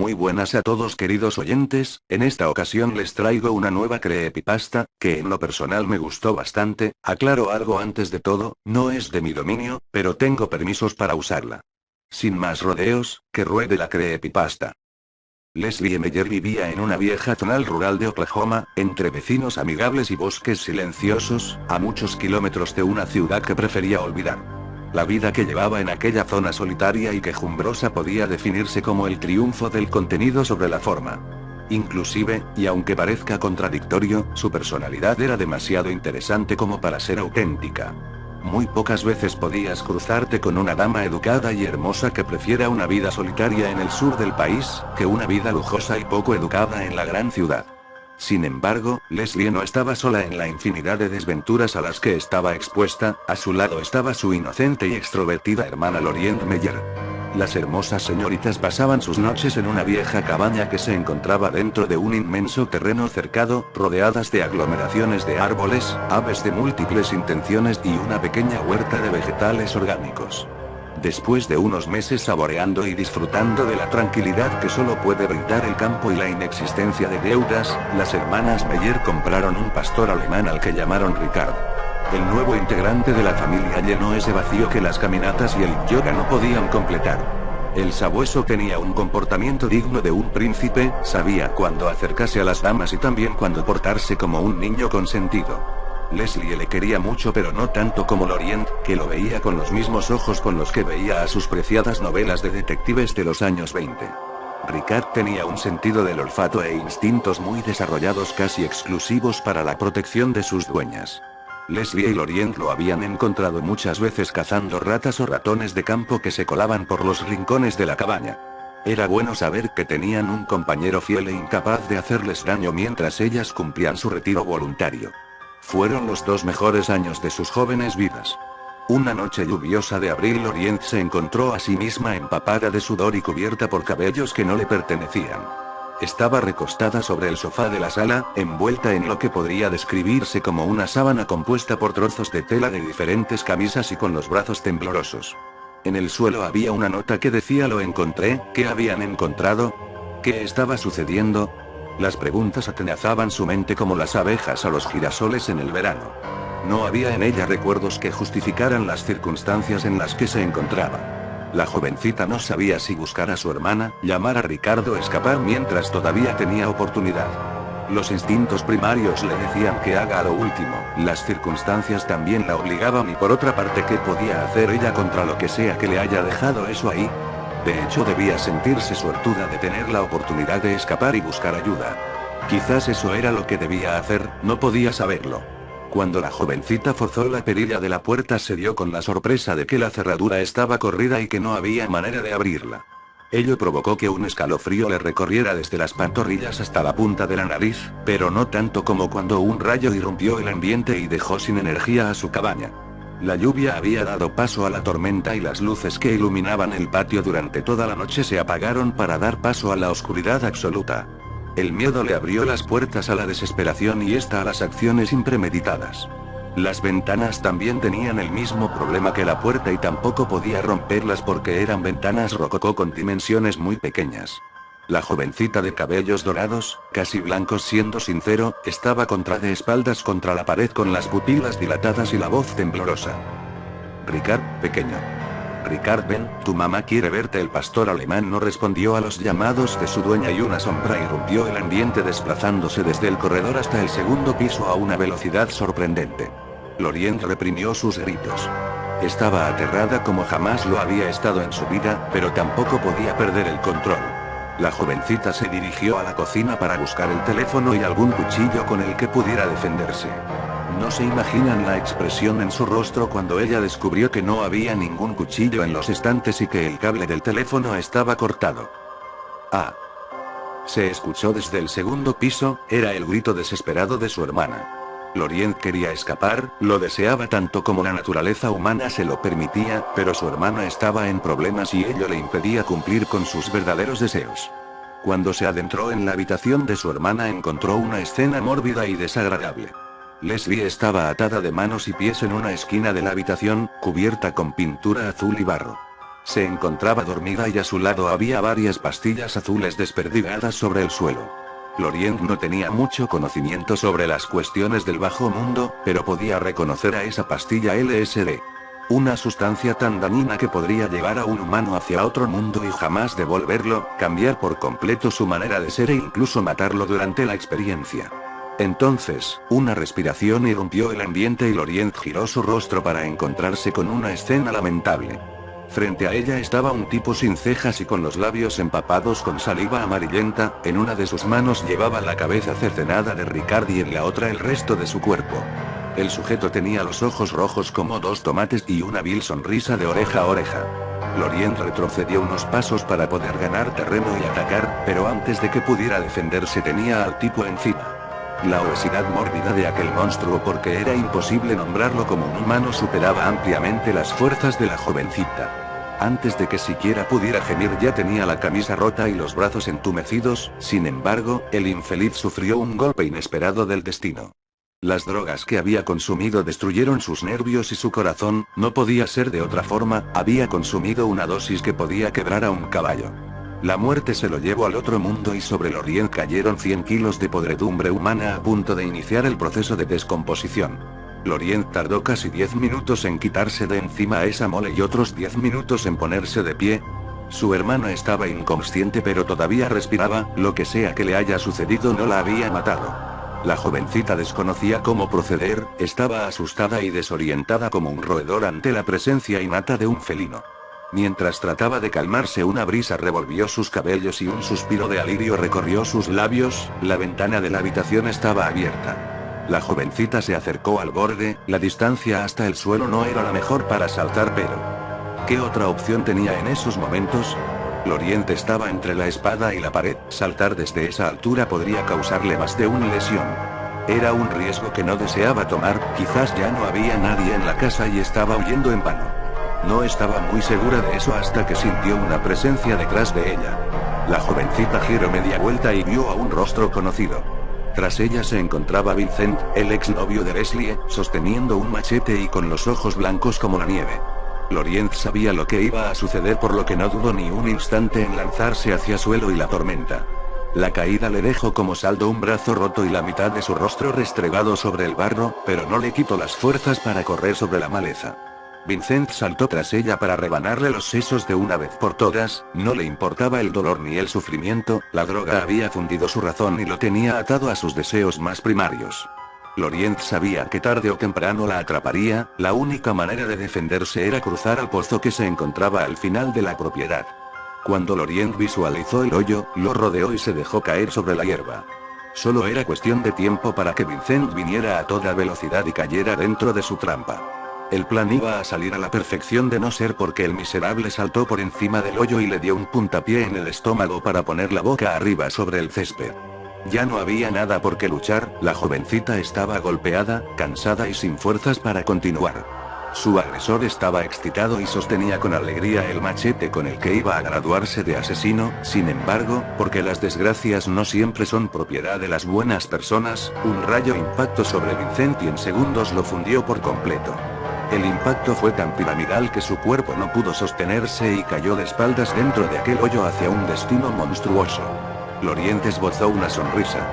Muy buenas a todos queridos oyentes, en esta ocasión les traigo una nueva creepypasta, que en lo personal me gustó bastante. Aclaro algo antes de todo, no es de mi dominio, pero tengo permisos para usarla. Sin más rodeos, que ruede la creepypasta. Leslie Meyer vivía en una vieja zona rural de Oklahoma, entre vecinos amigables y bosques silenciosos, a muchos kilómetros de una ciudad que prefería olvidar. La vida que llevaba en aquella zona solitaria y quejumbrosa podía definirse como el triunfo del contenido sobre la forma. Inclusive, y aunque parezca contradictorio, su personalidad era demasiado interesante como para ser auténtica. Muy pocas veces podías cruzarte con una dama educada y hermosa que prefiera una vida solitaria en el sur del país, que una vida lujosa y poco educada en la gran ciudad. Sin embargo, Leslie no estaba sola en la infinidad de desventuras a las que estaba expuesta. A su lado estaba su inocente y extrovertida hermana Lorient Meyer. Las hermosas señoritas pasaban sus noches en una vieja cabaña que se encontraba dentro de un inmenso terreno cercado, rodeadas de aglomeraciones de árboles, aves de múltiples intenciones y una pequeña huerta de vegetales orgánicos. Después de unos meses saboreando y disfrutando de la tranquilidad que solo puede brindar el campo y la inexistencia de deudas, las hermanas Meyer compraron un pastor alemán al que llamaron Ricard. El nuevo integrante de la familia llenó ese vacío que las caminatas y el yoga no podían completar. El sabueso tenía un comportamiento digno de un príncipe, sabía cuándo acercarse a las damas y también cuándo portarse como un niño consentido. Leslie le quería mucho, pero no tanto como Lorient, que lo veía con los mismos ojos con los que veía a sus preciadas novelas de detectives de los años 20. Ricard tenía un sentido del olfato e instintos muy desarrollados, casi exclusivos para la protección de sus dueñas. Leslie y Lorient lo habían encontrado muchas veces cazando ratas o ratones de campo que se colaban por los rincones de la cabaña. Era bueno saber que tenían un compañero fiel e incapaz de hacerles daño mientras ellas cumplían su retiro voluntario. Fueron los 2 mejores años de sus jóvenes vidas. Una noche lluviosa de abril, Lorient se encontró a sí misma empapada de sudor y cubierta por cabellos que no le pertenecían. Estaba recostada sobre el sofá de la sala, envuelta en lo que podría describirse como una sábana compuesta por trozos de tela de diferentes camisas y con los brazos temblorosos. En el suelo había una nota que decía: lo encontré. ¿Qué habían encontrado? ¿Qué estaba sucediendo? Las preguntas atenazaban su mente como las abejas a los girasoles en el verano. No había en ella recuerdos que justificaran las circunstancias en las que se encontraba. La jovencita no sabía si buscar a su hermana, llamar a Ricardo o escapar mientras todavía tenía oportunidad. Los instintos primarios le decían que haga lo último, las circunstancias también la obligaban, y por otra parte, ¿qué podía hacer ella contra lo que sea que le haya dejado eso ahí? De hecho, debía sentirse suertuda de tener la oportunidad de escapar y buscar ayuda. Quizás eso era lo que debía hacer, no podía saberlo. Cuando la jovencita forzó la perilla de la puerta, se dio con la sorpresa de que la cerradura estaba corrida y que no había manera de abrirla. Ello provocó que un escalofrío le recorriera desde las pantorrillas hasta la punta de la nariz, pero no tanto como cuando un rayo irrumpió el ambiente y dejó sin energía a su cabaña. La lluvia había dado paso a la tormenta y las luces que iluminaban el patio durante toda la noche se apagaron para dar paso a la oscuridad absoluta. El miedo le abrió las puertas a la desesperación y esta a las acciones impremeditadas. Las ventanas también tenían el mismo problema que la puerta y tampoco podía romperlas porque eran ventanas rococó con dimensiones muy pequeñas. La jovencita de cabellos dorados, casi blancos siendo sincero, estaba de espaldas contra la pared con las pupilas dilatadas y la voz temblorosa. Ricard, pequeño. Ricard, ven, tu mamá quiere verte. El pastor alemán no respondió a los llamados de su dueña y una sombra irrumpió el ambiente desplazándose desde el corredor hasta el segundo piso a una velocidad sorprendente. Lorient reprimió sus gritos. Estaba aterrada como jamás lo había estado en su vida, pero tampoco podía perder el control. La jovencita se dirigió a la cocina para buscar el teléfono y algún cuchillo con el que pudiera defenderse. No se imaginan la expresión en su rostro cuando ella descubrió que no había ningún cuchillo en los estantes y que el cable del teléfono estaba cortado. ¡Ah! Se escuchó desde el segundo piso, era el grito desesperado de su hermana. Lorient quería escapar, lo deseaba tanto como la naturaleza humana se lo permitía, pero su hermana estaba en problemas y ello le impedía cumplir con sus verdaderos deseos. Cuando se adentró en la habitación de su hermana encontró una escena mórbida y desagradable. Leslie estaba atada de manos y pies en una esquina de la habitación, cubierta con pintura azul y barro. Se encontraba dormida y a su lado había varias pastillas azules desperdigadas sobre el suelo. Lorient no tenía mucho conocimiento sobre las cuestiones del bajo mundo, pero podía reconocer a esa pastilla LSD. Una sustancia tan dañina que podría llevar a un humano hacia otro mundo y jamás devolverlo, cambiar por completo su manera de ser e incluso matarlo durante la experiencia. Entonces, una respiración irrumpió el ambiente y Lorient giró su rostro para encontrarse con una escena lamentable. Frente a ella estaba un tipo sin cejas y con los labios empapados con saliva amarillenta, en una de sus manos llevaba la cabeza cercenada de Ricard y en la otra el resto de su cuerpo. El sujeto tenía los ojos rojos como dos tomates y una vil sonrisa de oreja a oreja. Lorient retrocedió unos pasos para poder ganar terreno y atacar, pero antes de que pudiera defenderse tenía al tipo encima. La obesidad mórbida de aquel monstruo, porque era imposible nombrarlo como un humano, superaba ampliamente las fuerzas de la jovencita. Antes de que siquiera pudiera gemir ya tenía la camisa rota y los brazos entumecidos, sin embargo, el infeliz sufrió un golpe inesperado del destino. Las drogas que había consumido destruyeron sus nervios y su corazón, no podía ser de otra forma, había consumido una dosis que podía quebrar a un caballo. La muerte se lo llevó al otro mundo y sobre Lorient cayeron 100 kilos de podredumbre humana a punto de iniciar el proceso de descomposición. Lorient tardó casi 10 minutos en quitarse de encima a esa mole y otros 10 minutos en ponerse de pie. Su hermana estaba inconsciente pero todavía respiraba, lo que sea que le haya sucedido no la había matado. La jovencita desconocía cómo proceder, estaba asustada y desorientada como un roedor ante la presencia innata de un felino. Mientras trataba de calmarse, una brisa revolvió sus cabellos y un suspiro de alivio recorrió sus labios, la ventana de la habitación estaba abierta. La jovencita se acercó al borde, la distancia hasta el suelo no era la mejor para saltar, pero ¿qué otra opción tenía en esos momentos? Lorient estaba entre la espada y la pared, saltar desde esa altura podría causarle más de una lesión. Era un riesgo que no deseaba tomar, quizás ya no había nadie en la casa y estaba huyendo en vano. No estaba muy segura de eso hasta que sintió una presencia detrás de ella. La jovencita giró media vuelta y vio a un rostro conocido. Tras ella se encontraba Vincent, el exnovio de Leslie, sosteniendo un machete y con los ojos blancos como la nieve. Lorient sabía lo que iba a suceder, por lo que no dudó ni un instante en lanzarse hacia suelo y la tormenta. La caída le dejó como saldo un brazo roto y la mitad de su rostro restregado sobre el barro, pero no le quitó las fuerzas para correr sobre la maleza. Vincent saltó tras ella para rebanarle los sesos de una vez por todas, no le importaba el dolor ni el sufrimiento, la droga había fundido su razón y lo tenía atado a sus deseos más primarios. Lorient sabía que tarde o temprano la atraparía, la única manera de defenderse era cruzar al pozo que se encontraba al final de la propiedad. Cuando Lorient visualizó el hoyo, lo rodeó y se dejó caer sobre la hierba. Solo era cuestión de tiempo para que Vincent viniera a toda velocidad y cayera dentro de su trampa. El plan iba a salir a la perfección de no ser porque el miserable saltó por encima del hoyo y le dio un puntapié en el estómago para poner la boca arriba sobre el césped. Ya no había nada por qué luchar, la jovencita estaba golpeada, cansada y sin fuerzas para continuar. Su agresor estaba excitado y sostenía con alegría el machete con el que iba a graduarse de asesino, sin embargo, porque las desgracias no siempre son propiedad de las buenas personas, un rayo impactó sobre Vincent y en segundos lo fundió por completo. El impacto fue tan piramidal que su cuerpo no pudo sostenerse y cayó de espaldas dentro de aquel hoyo hacia un destino monstruoso. Lorient esbozó una sonrisa.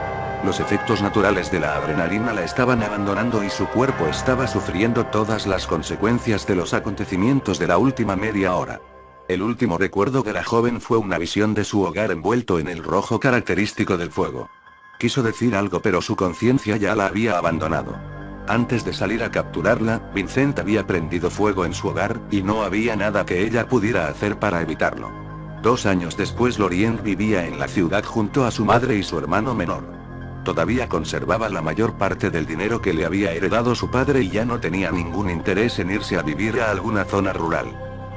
Los efectos naturales de la adrenalina la estaban abandonando y su cuerpo estaba sufriendo todas las consecuencias de los acontecimientos de la última media hora. El último recuerdo de la joven fue una visión de su hogar envuelto en el rojo característico del fuego. Quiso decir algo pero su conciencia ya la había abandonado. Antes de salir a capturarla, Vincent había prendido fuego en su hogar, y no había nada que ella pudiera hacer para evitarlo. 2 años después Lorient vivía en la ciudad junto a su madre y su hermano menor. Todavía conservaba la mayor parte del dinero que le había heredado su padre y ya no tenía ningún interés en irse a vivir a alguna zona rural.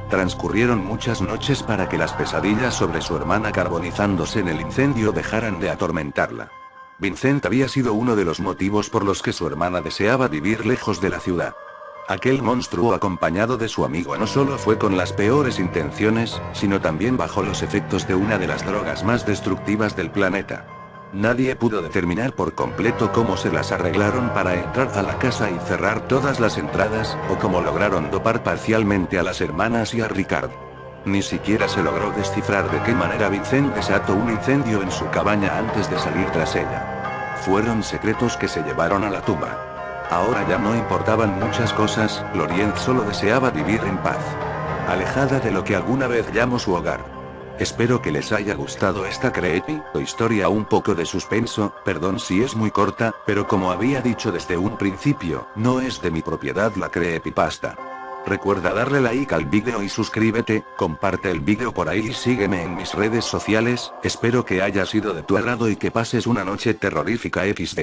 Transcurrieron muchas noches para que las pesadillas sobre su hermana carbonizándose en el incendio dejaran de atormentarla. Vincent había sido uno de los motivos por los que su hermana deseaba vivir lejos de la ciudad. Aquel monstruo acompañado de su amigo no solo fue con las peores intenciones, sino también bajo los efectos de una de las drogas más destructivas del planeta. Nadie pudo determinar por completo cómo se las arreglaron para entrar a la casa y cerrar todas las entradas, o cómo lograron dopar parcialmente a las hermanas y a Ricard. Ni siquiera se logró descifrar de qué manera Vincent desató un incendio en su cabaña antes de salir tras ella. Fueron secretos que se llevaron a la tumba. Ahora ya no importaban muchas cosas, Lorient solo deseaba vivir en paz. Alejada de lo que alguna vez llamó su hogar. Espero que les haya gustado esta creepy o historia un poco de suspenso, perdón si es muy corta, pero como había dicho desde un principio, no es de mi propiedad la creepypasta. Recuerda darle like al vídeo y suscríbete, comparte el vídeo por ahí y sígueme en mis redes sociales, espero que haya sido de tu agrado y que pases una noche terrorífica XD.